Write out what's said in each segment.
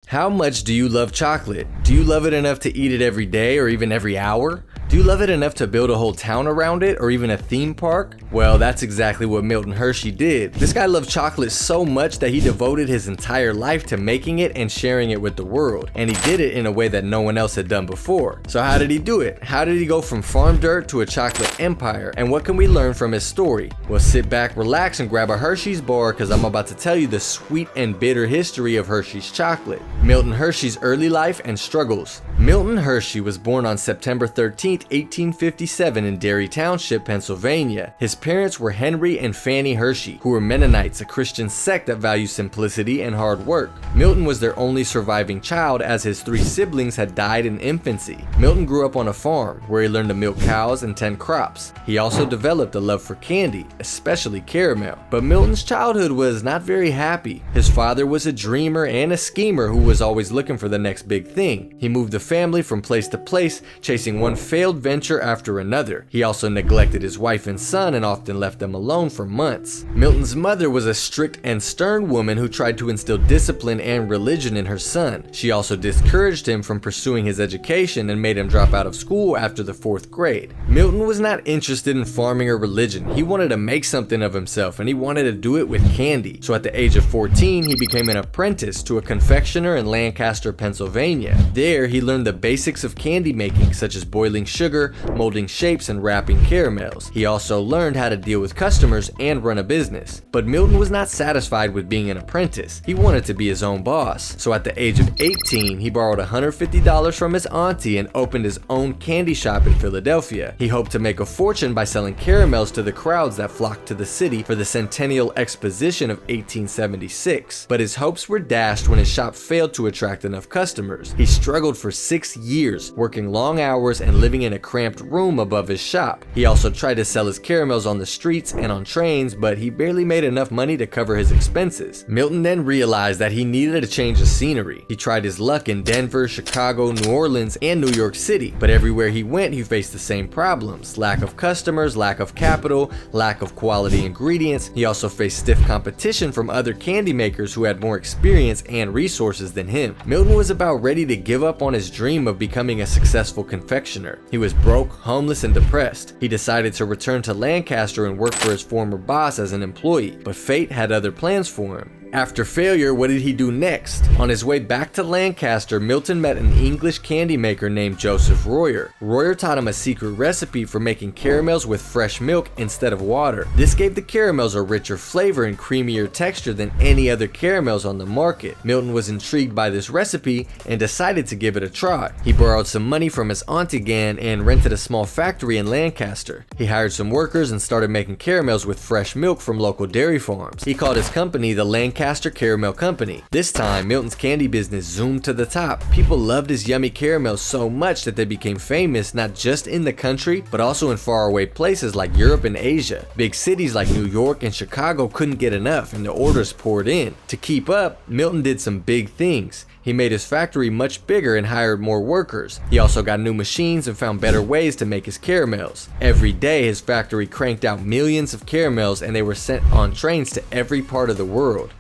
How much do you love chocolate? Do you love it enough to eat it every day or even every hour? Do you love it enough to build a whole town around it or even a theme park? Well, that's exactly what Milton Hershey did. This guy loved chocolate so much that he devoted his entire life to making it and sharing it with the world. And he did it in a way that no one else had done before. So how did he do it? How did he go from farm dirt to a chocolate empire? And what can we learn from his story? Well, sit back, relax, and grab a Hershey's bar because I'm about to tell you the sweet and bitter history of Hershey's chocolate. Milton Hershey's early life and struggles. Milton Hershey was born on September 13th, 1857 in Derry Township, Pennsylvania. His parents were Henry and Fanny Hershey, who were Mennonites, a Christian sect that values simplicity and hard work. Milton was their only surviving child as his 3 siblings had died in infancy. Milton grew up on a farm where he learned to milk cows and tend crops. He also developed a love for candy, especially caramel. But Milton's childhood was not very happy. His father was a dreamer and a schemer who was always looking for the next big thing. He moved the family from place to place, chasing one failed venture after another. He also neglected his wife and son and often left them alone for months. Milton's mother was a strict and stern woman who tried to instill discipline and religion in her son. She also discouraged him from pursuing his education and made him drop out of school after the 4th grade. Milton was not interested in farming or religion. He wanted to make something of himself and he wanted to do it with candy. So at the age of 14, he became an apprentice to a confectioner in Lancaster, Pennsylvania. There, he learned the basics of candy making, such as boiling sugar, molding shapes, and wrapping caramels. He also learned how to deal with customers and run a business. But Milton was not satisfied with being an apprentice. He wanted to be his own boss. So at the age of 18, he borrowed $150 from his auntie and opened his own candy shop in Philadelphia. He hoped to make a fortune by selling caramels to the crowds that flocked to the city for the Centennial Exposition of 1876. But his hopes were dashed when his shop failed to attract enough customers. He struggled for 6 years, working long hours and living in a cramped room above his shop. He also tried to sell his caramels on the streets and on trains, but he barely made enough money to cover his expenses. Milton then realized that he needed a change of scenery. He tried his luck in Denver, Chicago, New Orleans, and New York City, but everywhere he went, he faced the same problems: lack of customers, lack of capital, lack of quality ingredients. He also faced stiff competition from other candy makers who had more experience and resources than him. Milton was about ready to give up on his dream of becoming a successful confectioner. He was broke, homeless, and depressed. He decided to return to Lancaster and work for his former boss as an employee, but fate had other plans for him. After failure, what did he do next? On his way back to Lancaster, Milton met an English candy maker named Joseph Royer. Royer taught him a secret recipe for making caramels with fresh milk instead of water. This gave the caramels a richer flavor and creamier texture than any other caramels on the market. Milton was intrigued by this recipe and decided to give it a try. He borrowed some money from his aunt again and rented a small factory in Lancaster. He hired some workers and started making caramels with fresh milk from local dairy farms. He called his company the Lancaster Caramel Company. This time, Milton's candy business zoomed to the top. People loved his yummy caramels so much that they became famous not just in the country, but also in faraway places like Europe and Asia. Big cities like New York and Chicago couldn't get enough, and the orders poured in. To keep up, Milton did some big things. He made his factory much bigger and hired more workers. He also got new machines and found better ways to make his caramels. Every day, his factory cranked out millions of caramels and they were sent on trains to every part of the world.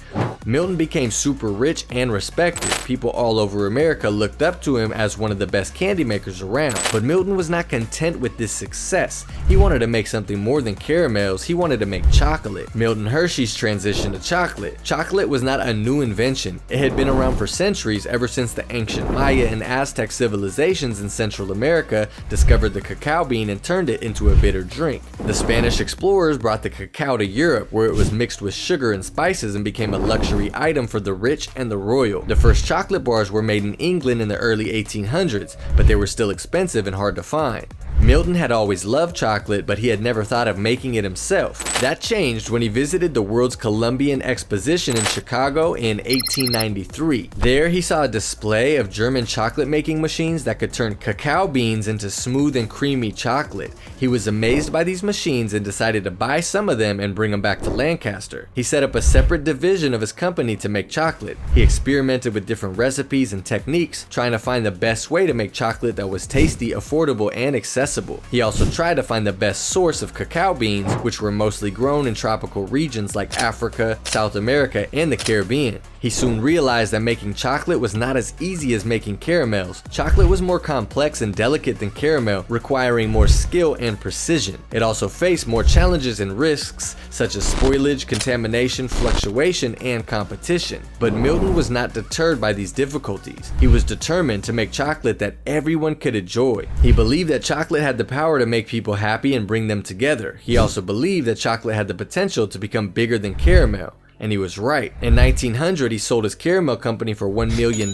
Milton became super rich and respected. People all over America looked up to him as one of the best candy makers around. But Milton was not content with this success. He wanted to make something more than caramels. He wanted to make chocolate. Milton Hershey's transition to chocolate. Chocolate was not a new invention. It had been around for centuries, ever since the ancient Maya and Aztec civilizations in Central America discovered the cacao bean and turned it into a bitter drink. The Spanish explorers brought the cacao to Europe, where it was mixed with sugar and spices and became a luxury item for the rich and the royal. The first chocolate bars were made in England in the early 1800s, but they were still expensive and hard to find. Milton had always loved chocolate, but he had never thought of making it himself. That changed when he visited the World's Columbian Exposition in Chicago in 1893. There, he saw a display of German chocolate making machines that could turn cacao beans into smooth and creamy chocolate. He was amazed by these machines and decided to buy some of them and bring them back to Lancaster. He set up a separate division of his company to make chocolate. He experimented with different recipes and techniques, trying to find the best way to make chocolate that was tasty, affordable, and accessible. He also tried to find the best source of cacao beans, which were mostly grown in tropical regions like Africa, South America, and the Caribbean. He soon realized that making chocolate was not as easy as making caramels. Chocolate was more complex and delicate than caramel, requiring more skill and precision. It also faced more challenges and risks, such as spoilage, contamination, fluctuation, and competition. But Milton was not deterred by these difficulties. He was determined to make chocolate that everyone could enjoy. He believed that chocolate had the power to make people happy and bring them together. He also believed that chocolate had the potential to become bigger than caramel. And he was right. In 1900, he sold his caramel company for $1 million,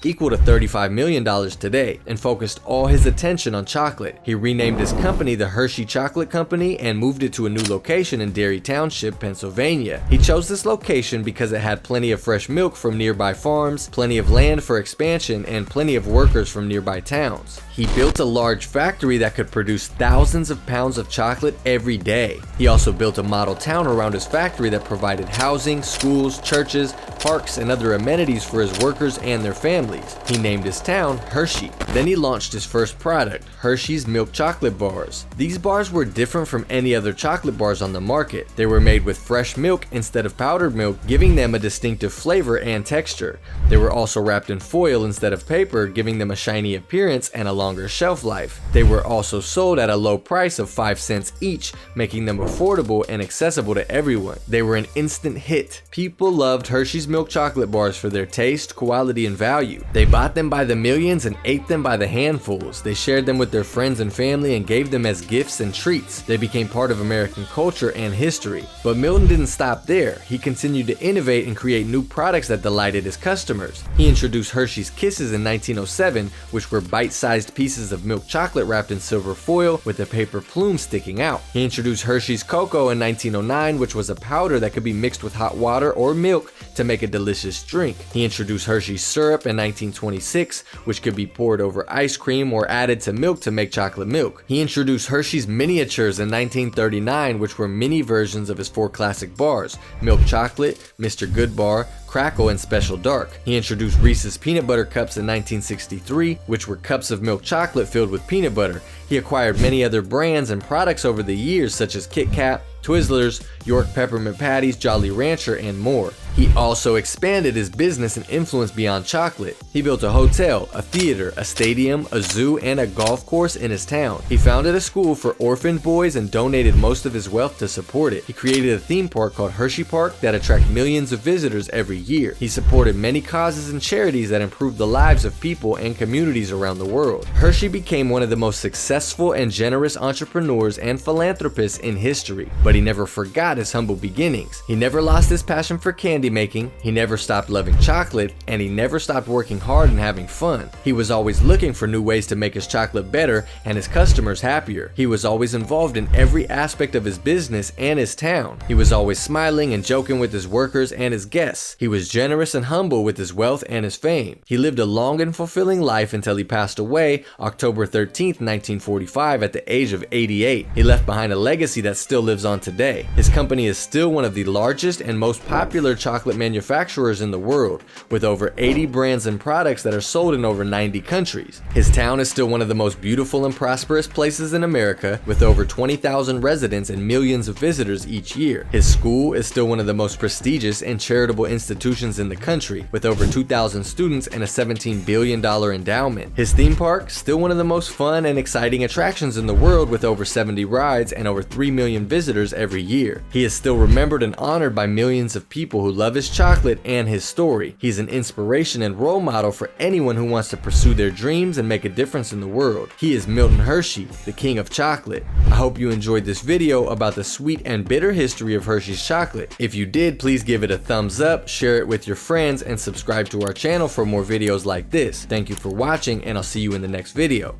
equal to $35 million today, and focused all his attention on chocolate. He renamed his company the Hershey Chocolate Company and moved it to a new location in Derry Township, Pennsylvania. He chose this location because it had plenty of fresh milk from nearby farms, plenty of land for expansion, and plenty of workers from nearby towns. He built a large factory that could produce thousands of pounds of chocolate every day. He also built a model town around his factory that provided housing, schools, churches, parks, and other amenities for his workers and their families. He named his town Hershey. Then he launched his first product, Hershey's Milk Chocolate Bars. These bars were different from any other chocolate bars on the market. They were made with fresh milk instead of powdered milk, giving them a distinctive flavor and texture. They were also wrapped in foil instead of paper, giving them a shiny appearance and a longer shelf life. They were also sold at a low price of 5 cents each, making them affordable and accessible to everyone. They were an instant hit. People loved Hershey's milk chocolate bars for their taste, quality, and value. They bought them by the millions and ate them by the handfuls. They shared them with their friends and family and gave them as gifts and treats. They became part of American culture and history. But Milton didn't stop there. He continued to innovate and create new products that delighted his customers. He introduced Hershey's Kisses in 1907, which were bite-sized pieces of milk chocolate wrapped in silver foil with a paper plume sticking out. He introduced Hershey's Cocoa in 1909, which was a powder that could be mixed with hot water or milk to make a delicious drink. He introduced Hershey's Syrup in 1926, which could be poured over ice cream or added to milk to make chocolate milk. He introduced Hershey's Miniatures in 1939, which were mini versions of his 4 classic bars, Milk Chocolate, Mr. Good Bar, Crackle, and Special Dark. He introduced Reese's Peanut Butter Cups in 1963, which were cups of milk chocolate filled with peanut butter. He acquired many other brands and products over the years, such as Kit Kat, Twizzlers, York Peppermint Patties, Jolly Rancher, and more. He also expanded his business and influence beyond chocolate. He built a hotel, a theater, a stadium, a zoo, and a golf course in his town. He founded a school for orphaned boys and donated most of his wealth to support it. He created a theme park called Hershey Park that attracts millions of visitors every year. He supported many causes and charities that improved the lives of people and communities around the world. Hershey became one of the most successful and generous entrepreneurs and philanthropists in history, but he never forgot his humble beginnings. He never lost his passion for candy making, he never stopped loving chocolate, and he never stopped working hard and having fun. He was always looking for new ways to make his chocolate better and his customers happier. He was always involved in every aspect of his business and his town. He was always smiling and joking with his workers and his guests. He was generous and humble with his wealth and his fame. He lived a long and fulfilling life until he passed away October 13th, 1945 at the age of 88. He left behind a legacy that still lives on today. His company is still one of the largest and most popular chocolate manufacturers in the world, with over 80 brands and products that are sold in over 90 countries. His town is still one of the most beautiful and prosperous places in America, with over 20,000 residents and millions of visitors each year. His school is still one of the most prestigious and charitable institutions in the country, with over 2,000 students and a $17 billion endowment. His theme park, still one of the most fun and exciting attractions in the world, with over 70 rides and over 3 million visitors every year. He is still remembered and honored by millions of people who love his chocolate and his story. He's an inspiration and role model for anyone who wants to pursue their dreams and make a difference in the world. He is Milton Hershey, the king of chocolate. I hope you enjoyed this video about the sweet and bitter history of Hershey's chocolate. If you did, please give it a thumbs up, share it with your friends, and subscribe to our channel for more videos like this. Thank you for watching, and I'll see you in the next video.